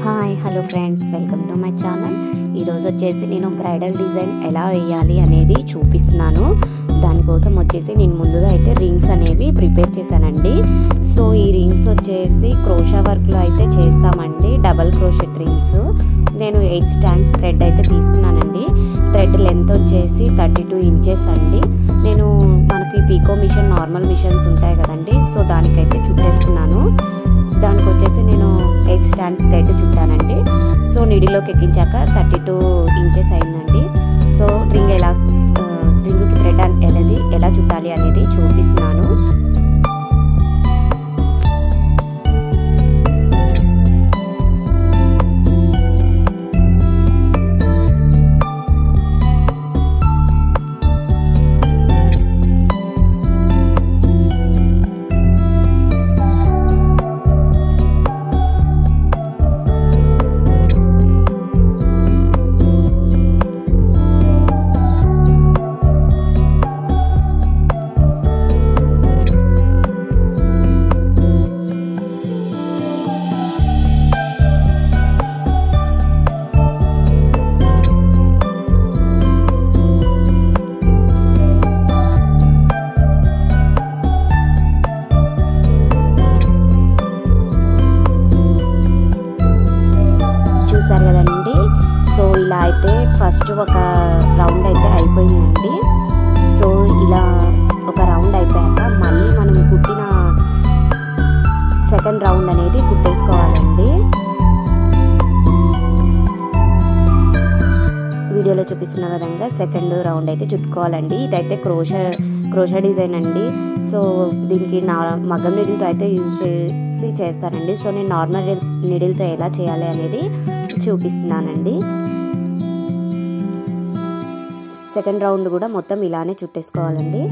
Hi hello friends, welcome to my channel. ఈరోజు వచ్చేసి నేను బ్రైడల్ డిజైన్ ఎలా వేయాలి అనేది చూపిస్తున్నాను. దానికోసం వచ్చేసి నేను ముందుగా అయితే రింగ్స్ అనేవి ప్రిపేర్ చేశానండి. సో ఈ రింగ్స్ వచ్చేసి క్రోషా వర్క్లో అయితే చేస్తామండి. Double crochet rings. నేను 8 స్టాండ్స్ థ్రెడ్ అయితే తీసుకున్నానండి. థ్రెడ్ లెంత్ వచ్చేసి 32 ఇంచెస్ అండి. నేను మనకి పీకో మిషన్, నార్మల్ మిషన్స్ ఉంటాయి కదండి, సో దానికైతే చుట్టేసుకున్నాను. దానికి వచ్చేసి నేను 8 స్టాండ్స్ థ్రెడ్ చుట్టానండి. సో నీడిలోకి ఎక్కించాక 32 ఇంచెస్ అయిందండి. సో రింగ్కి థ్రెడ్ అనేది ఎలా చుట్టాలి అనేది చూపిస్తున్నాను. చూసారు కదండి. సో ఇలా అయితే ఫస్ట్ ఒక రౌండ్ అయితే అయిపోయిందండి. సో ఇలా ఒక రౌండ్ అయిపోయాక మళ్ళీ మనం కుట్టిన సెకండ్ రౌండ్ అనేది కుట్టేసుకోవాలండి. వీడియోలో చూపిస్తున్న విధంగా సెకండ్ రౌండ్ అయితే చుట్టుకోవాలండి. ఇదైతే క్రోషా డిజైన్ అండి. సో దీనికి మగ్గం నీడిల్తో అయితే యూజ్ చేసి చేస్తారండి. సో నేను నార్మల్ నీడిల్తో ఎలా చేయాలి అనేది చూపిస్తున్నానండి. సెకండ్ రౌండ్ కూడా మొత్తం ఇలానే చుట్టేసుకోవాలండి.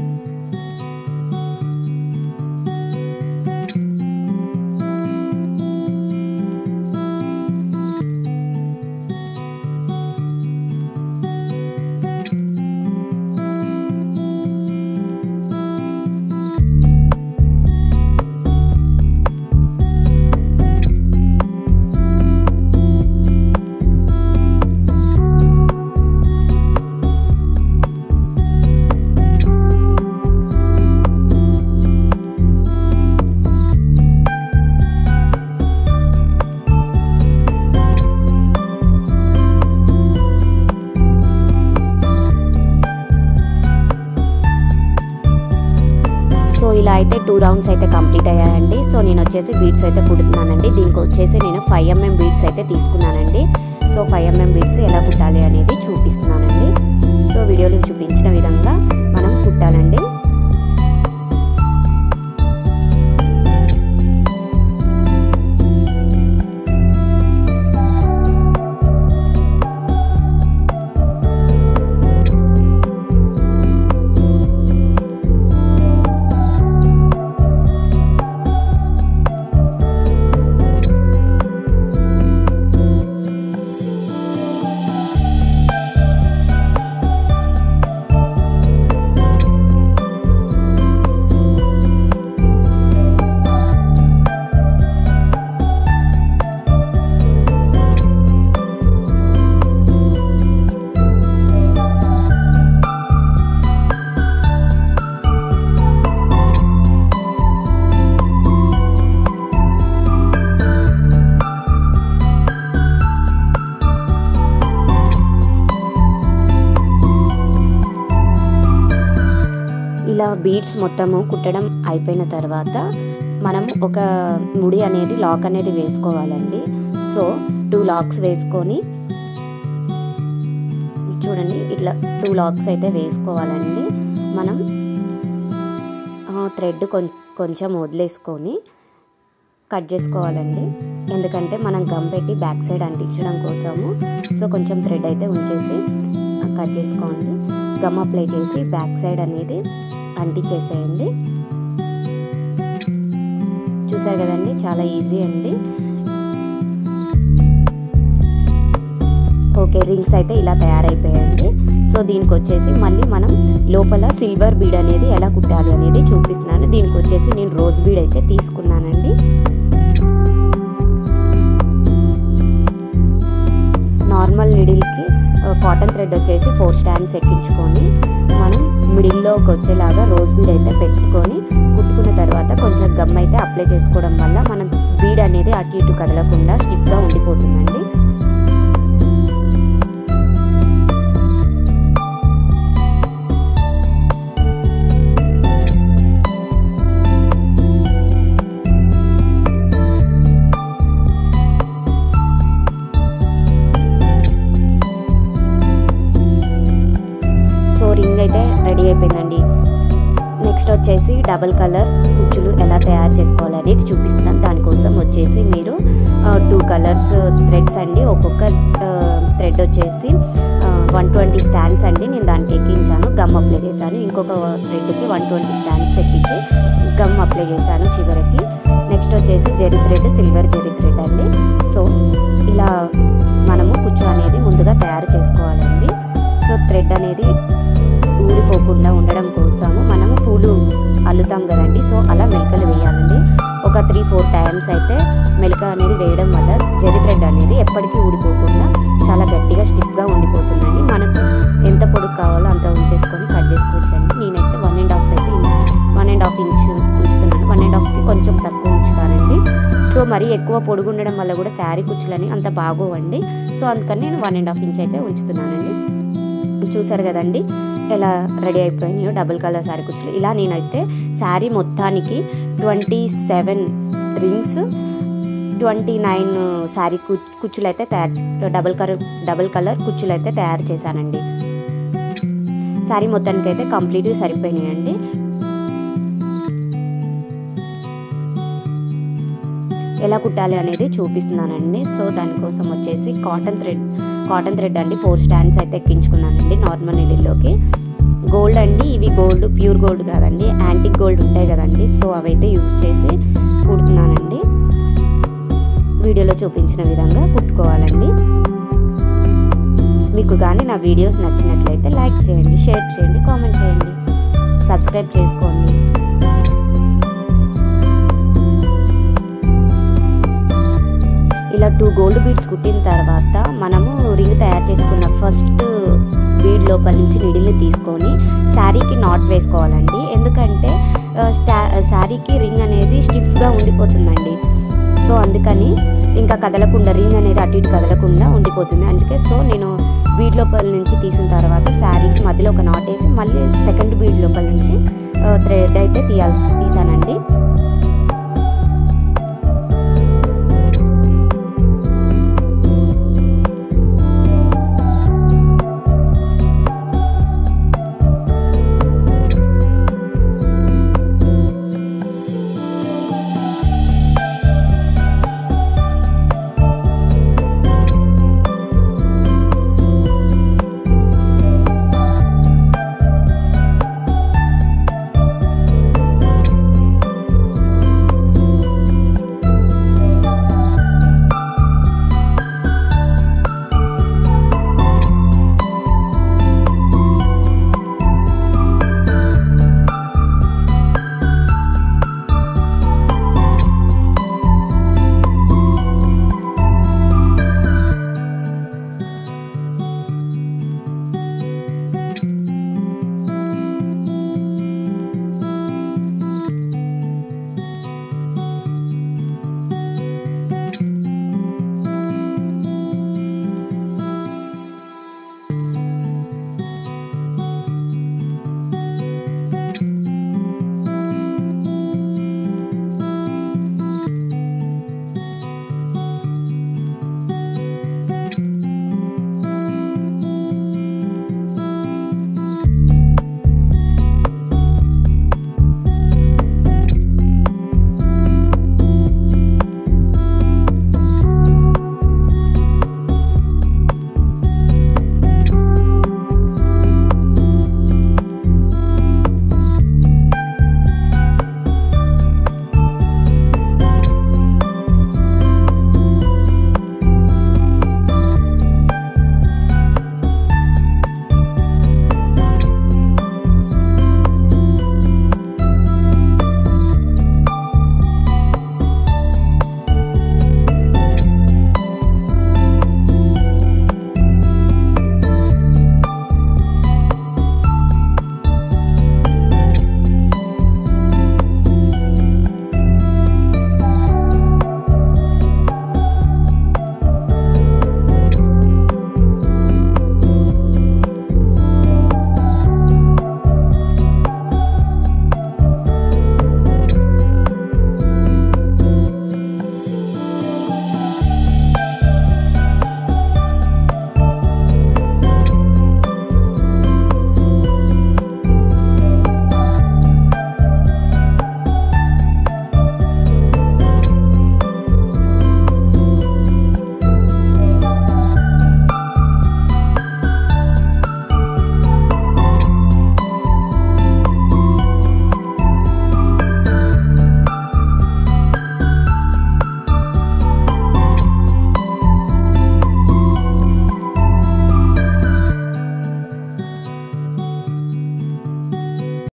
సో ఇలా అయితే 2 రౌండ్స్ అయితే కంప్లీట్ అయ్యాయండి. సో నేను వచ్చేసి బీడ్స్ అయితే కుడుతున్నానండి. దీనికి వచ్చేసి నేను 5 mm బీడ్స్ అయితే తీసుకున్నానండి. సో 5 mm బీడ్స్ ఎలా కుట్టాలి అనేది చూపిస్తున్నానండి. సో వీడియోలో చూపించిన విధంగా మనం కుట్టాలండి. ఇలా బీడ్స్ మొత్తము కుట్టడం అయిపోయిన తర్వాత మనం ఒక ముడి అనేది లాక్ అనేది వేసుకోవాలండి. సో 2 లాక్స్ వేసుకొని చూడండి, ఇట్లా 2 లాక్స్ అయితే వేసుకోవాలండి. మనం థ్రెడ్ కొంచెం వదిలేసుకొని కట్ చేసుకోవాలండి. ఎందుకంటే మనం గమ్ పెట్టి బ్యాక్ సైడ్ అంటించడం కోసము. సో కొంచెం థ్రెడ్ అయితే ఉంచేసి కట్ చేసుకోండి. గమ్ అప్లై చేసి బ్యాక్ సైడ్ అనేది అంటించేసేయండి. చూసారు కదండి, చాలా ఈజీ అండి. ఓకే, రింగ్స్ అయితే ఇలా తయారైపోయాయండి. సో దీనికి వచ్చేసి మళ్ళీ మనం లోపల సిల్వర్ బీడ్ అనేది ఎలా కుట్టాలి అనేది చూపిస్తున్నాను. దీనికి వచ్చేసి నేను రోజ్ బీడ్ అయితే తీసుకున్నానండి. కాటన్ థ్రెడ్ వచ్చేసి 4 స్టాండ్స్ ఎక్కించుకొని మనం మిడిల్లోకి వచ్చేలాగా రోజ్ బీడ్ అయితే పెట్టుకొని కుట్టుకున్న తర్వాత కొంచెం గమ్ అయితే అప్లై చేసుకోవడం వల్ల మనం బీడ్ అనేది అటు ఇటు కదలకుండా స్టిఫ్గా ఉండిపోతుందండి. రింగ్ అయితే రెడీ అయిపోయిందండి. నెక్స్ట్ వచ్చేసి డబల్ కలర్ కుచ్చులు ఎలా తయారు చేసుకోవాలి అనేది చూపిస్తున్నాను. దానికోసం వచ్చేసి మీరు 2 కలర్స్ థ్రెడ్స్ అండి. ఒక్కొక్క థ్రెడ్ వచ్చేసి 120 స్టాండ్స్ అండి. నేను దానికి ఎక్కించాను, గమ్ అప్లై చేశాను. ఇంకొక థ్రెడ్కి 120 స్టాండ్స్ ఎక్కించి గమ్ అప్లై చేశాను చివరికి. నెక్స్ట్ వచ్చేసి zari thread, silver zari thread అండి. సో ఇలా మనము కుచ్చు అనేది ముందుగా తయారు చేసుకోవాలండి. సో థ్రెడ్ అనేది ఊడిపోకుండా ఉండడం కోసము మనము పూలు అల్లుతాం కదండి. సో అలా మెలకలు వేయాలండి. ఒక 3-4 టైమ్స్ అయితే మెలక అనేది వేయడం వల్ల జెరీ థ్రెడ్ అనేది ఎప్పటికీ ఊడిపోకుండా చాలా గట్టిగా స్టిఫ్గా ఉండిపోతుందండి. మనకు ఎంత పొడుగు కావాలో అంత ఉంచేసుకొని కట్ చేసుకోవచ్చండి. నేనైతే 1.5 ఇంచ్ ఉంచుతున్నాను. 1.5కి కొంచెం తక్కువ ఉంచుతానండి. సో మరీ ఎక్కువ పొడుగు ఉండడం వల్ల కూడా శారీ కుచ్చులని అంత బాగోవండి. సో అందుకని నేను 1.5 ఇంచ్ అయితే ఉంచుతున్నానండి. చూసారు కదండి ఎలా రెడీ అయిపోయినాయో డబుల్ కలర్ శారీ కుచ్చులు. ఇలా నేనైతే శారీ మొత్తానికి 27 రింగ్స్ 29 శారీ కుచ్చులు అయితే డబుల్ కలర్ కుచ్చులు అయితే తయారు చేశానండి. శారీ మొత్తానికి అయితే కంప్లీట్గా సరిపోయినాయండి. ఎలా కుట్టాలి అనేది చూపిస్తున్నానండి. సో దానికోసం వచ్చేసి కాటన్ థ్రెడ్ అండి 4 స్టాండ్స్ అయితే ఎక్కించుకున్నానండి నార్మల్ నీళ్ళలోకి. గోల్డ్ అండి, ఇవి గోల్డ్ ప్యూర్ గోల్డ్ కాదండి, యాంటిక్ గోల్డ్ ఉంటాయి కదండి. సో అవైతే యూజ్ చేసి కుడుతున్నానండి. వీడియోలో చూపించిన విధంగా కుట్టుకోవాలండి. మీకు కానీ నా వీడియోస్ నచ్చినట్లయితే లైక్ చేయండి, షేర్ చేయండి, కామెంట్ చేయండి, సబ్స్క్రైబ్ చేసుకోండి. ఇలా 2 గోల్డ్ బీడ్స్ కుట్టిన తర్వాత మనము రింగ్ తయారు చేసుకున్న ఫస్ట్ బీడ్ లోపల నుంచి నీడిల్ని తీసుకొని శారీకి నాట్ వేసుకోవాలండి. ఎందుకంటే శారీకి రింగ్ అనేది స్టిఫ్గా ఉండిపోతుందండి. సో అందుకని ఇంకా కదలకుండా రింగ్ అనేది అటు ఇటు కదలకుండా ఉండిపోతుంది. అందుకే సో నేను బీడ్ లోపల నుంచి తీసిన తర్వాత శారీకి మధ్యలో ఒక నాట్ వేసి మళ్ళీ సెకండ్ బీడ్ లోపల నుంచి థ్రెడ్ అయితే తీసానండి.